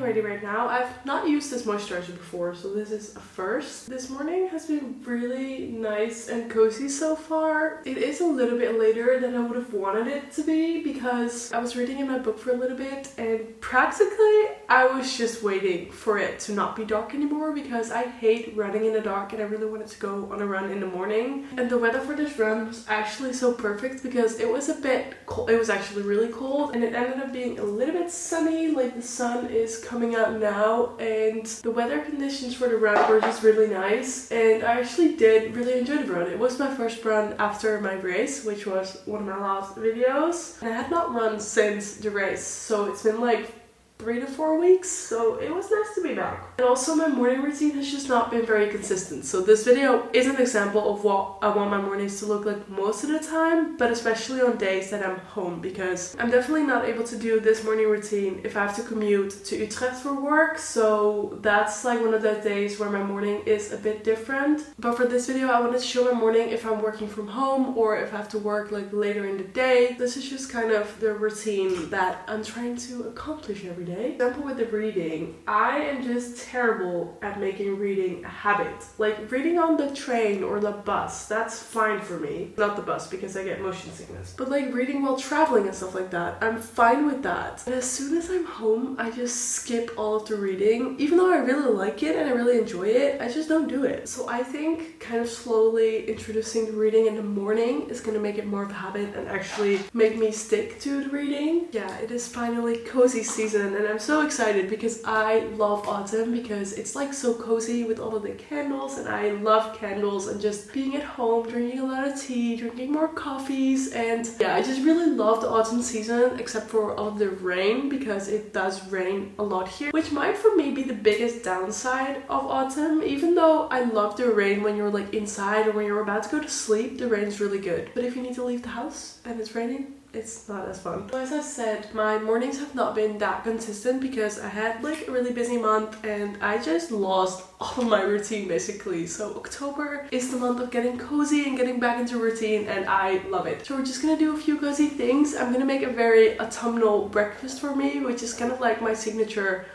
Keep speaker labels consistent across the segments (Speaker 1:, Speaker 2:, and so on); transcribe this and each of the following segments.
Speaker 1: ready right now. I've not used this moisturizer before, so this is a first. This morning has been really nice and cozy so far. It is a little bit later than I would have wanted it to be because I was reading in my book for a little bit and practically I was just waiting for it to not be dark anymore because I hate running in the dark and I really wanted to go on a run in the morning. And the weather for this run was actually so perfect because it was a bit cold. It was actually really cold and it ended up being a little bit sunny, like the sun is coming out now, and the weather conditions for the run were just really nice, and I actually did really enjoy the run. It was my first run after my race, which was one of my last videos, and I had not run since the race, so it's been like 3 to 4 weeks, so it was nice to be back. And also my morning routine has just not been very consistent, so this video is an example of what I want my mornings to look like most of the time, but especially on days that I'm home, because I'm definitely not able to do this morning routine if I have to commute to Utrecht for work, so that's like one of those days where my morning is a bit different. But for this video I wanted to show my morning if I'm working from home or if I have to work like later in the day. This is just kind of the routine that I'm trying to accomplish every day. For example, with the reading, I am just terrible at making reading a habit. Like reading on the train or the bus, that's fine for me. Not the bus because I get motion sickness. But like reading while traveling and stuff like that, I'm fine with that. But as soon as I'm home, I just skip all of the reading. Even though I really like it and I really enjoy it, I just don't do it. So I think kind of slowly introducing the reading in the morning is going to make it more of a habit and actually make me stick to the reading. Yeah, it is finally cozy season. And I'm so excited because I love autumn because it's like so cozy with all of the candles, and I love candles and just being at home, drinking a lot of tea, drinking more coffees, and yeah, I just really love the autumn season except for all of the rain because it does rain a lot here, which might for me be the biggest downside of autumn. Even though I love the rain when you're like inside or when you're about to go to sleep, the rain is really good. But if you need to leave the house and it's raining, it's not as fun. So as I said, my mornings have not been that consistent because I had like a really busy month and I just lost all of my routine basically. So October is the month of getting cozy and getting back into routine, and I love it. So we're just gonna do a few cozy things. I'm gonna make a very autumnal breakfast for me, which is kind of like my signature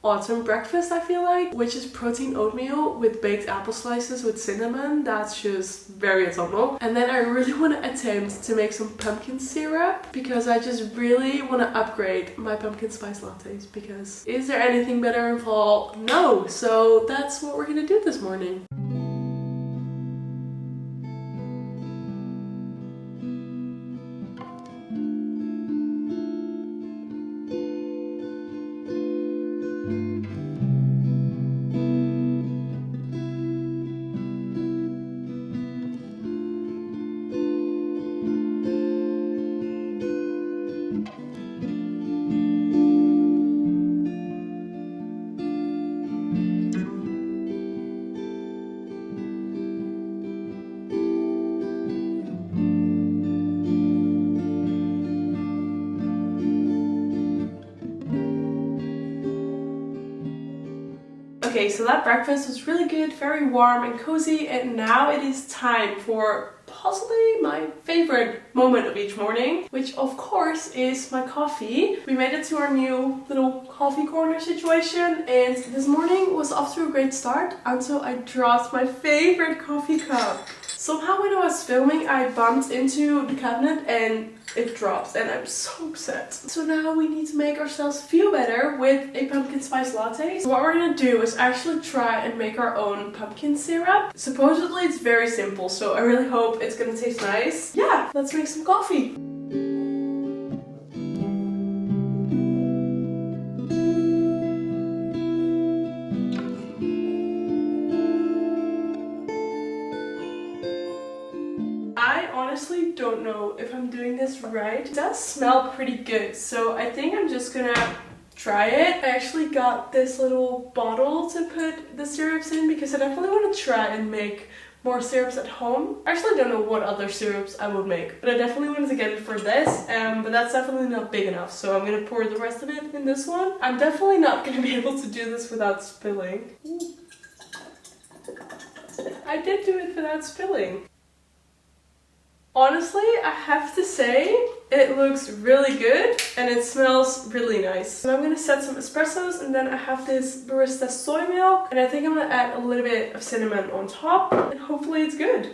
Speaker 1: autumn breakfast, I feel like, which is protein oatmeal with baked apple slices with cinnamon. That's just very autumnal. And then I really want to attempt to make some pumpkin syrup because I just really want to upgrade my pumpkin spice lattes, because is there anything better in fall? No. So that's what we're gonna do this morning. Okay, so that breakfast was really good, very warm and cozy, and now it is time for possibly my favorite moment of each morning, which of course is my coffee. We made it to our new little coffee corner situation, and this morning was off to a great start until I dropped my favorite coffee cup. Somehow when I was filming, I bumped into the cabinet and it dropped, and I'm so upset. So now we need to make ourselves feel better with a pumpkin spice latte. So what we're gonna do is actually try and make our own pumpkin syrup. Supposedly it's very simple, so I really hope it's gonna taste nice. Yeah, let's make some coffee. I honestly don't know if I'm doing this right. It does smell pretty good, so I think I'm just gonna try it. I actually got this little bottle to put the syrups in because I definitely want to try and make more syrups at home. I actually don't know what other syrups I would make, but I definitely wanted to get it for this, but that's definitely not big enough, so I'm gonna pour the rest of it in this one. I'm definitely not gonna be able to do this without spilling. I did do it without spilling. Honestly, I have to say, It looks really good and it smells really nice. So I'm gonna set some espressos, and then I have this barista soy milk, and I think I'm gonna add a little bit of cinnamon on top, and hopefully it's good.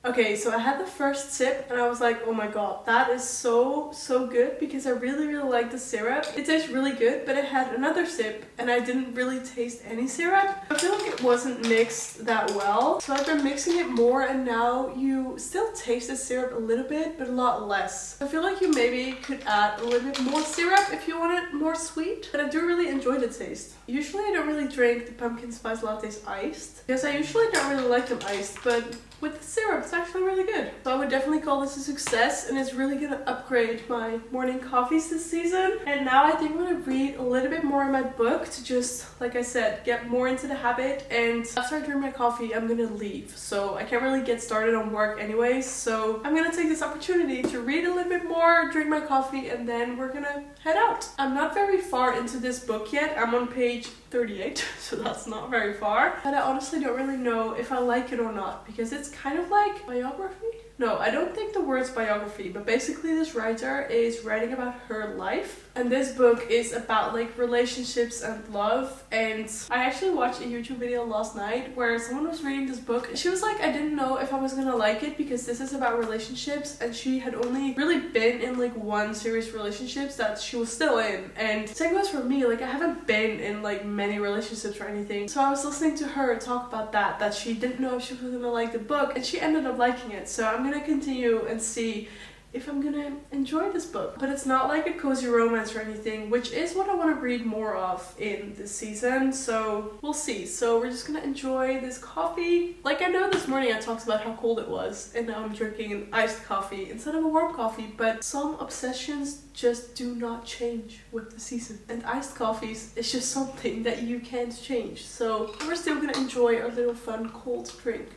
Speaker 1: Okay, so I had the first sip and I was like, oh my god, that is so good, because I really like the syrup. It tastes really good, but I had another sip and I didn't really taste any syrup. I feel like it wasn't mixed that well. So I've been mixing it more, and now you still taste the syrup a little bit, but a lot less. I feel like you maybe could add a little bit more syrup if you want it more sweet, but I do really enjoy the taste. Usually I don't really drink the pumpkin spice lattes iced, because I usually don't really like them iced, but with the syrup, it's actually really good. So I would definitely call this a success, and it's really gonna upgrade my morning coffees this season. And now I think I'm gonna read a little bit more in my book to just, like I said, get more into the habit. And after I drink my coffee, I'm gonna leave. So I can't really get started on work anyways. So I'm gonna take this opportunity to read a little bit more, drink my coffee, and then we're gonna head out. I'm not very far into this book yet. I'm on page 38, so that's not very far. But I honestly don't really know if I like it or not, because it's kind of like biography. No, I don't think the word's biography, but basically this writer is writing about her life. And this book is about like relationships and love. And I actually watched a YouTube video last night where someone was reading this book. She was like, I didn't know if I was gonna like it because this is about relationships, and she had only really been in like one serious relationships that she was still in. And same goes for me, like I haven't been in like many relationships or anything. So I was listening to her talk about that she didn't know if she was gonna like the book, and she ended up liking it. So I'm gonna continue and see if I'm gonna enjoy this book. But it's not like a cozy romance or anything, which is what I want to read more of in this season, so we'll see. So we're just gonna enjoy this coffee. Like, I know this morning I talked about how cold it was, and now I'm drinking an iced coffee instead of a warm coffee, but some obsessions just do not change with the season, and iced coffees is just something that you can't change. So we're still gonna enjoy our little fun cold drink.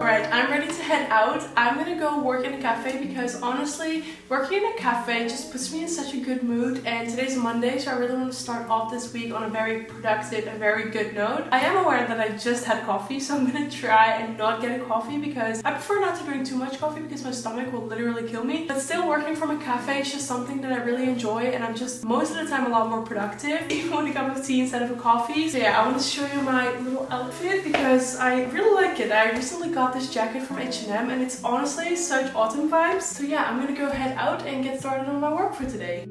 Speaker 1: Alright, I'm ready to head out. I'm gonna go work in a cafe, because honestly, working in a cafe just puts me in such a good mood, and today's Monday, so I really want to start off this week on a very productive and very good note. I am aware that I just had coffee, so I'm gonna try and not get a coffee, because I prefer not to drink too much coffee because my stomach will literally kill me. But still, working from a cafe is just something that I really enjoy, and I'm just most of the time a lot more productive, even with a cup of tea instead of a coffee. So yeah, I want to show you my little outfit because I really like it. I recently got this jacket from H&M, and it's honestly such autumn vibes. So yeah, I'm gonna go head out and get started on my work for today.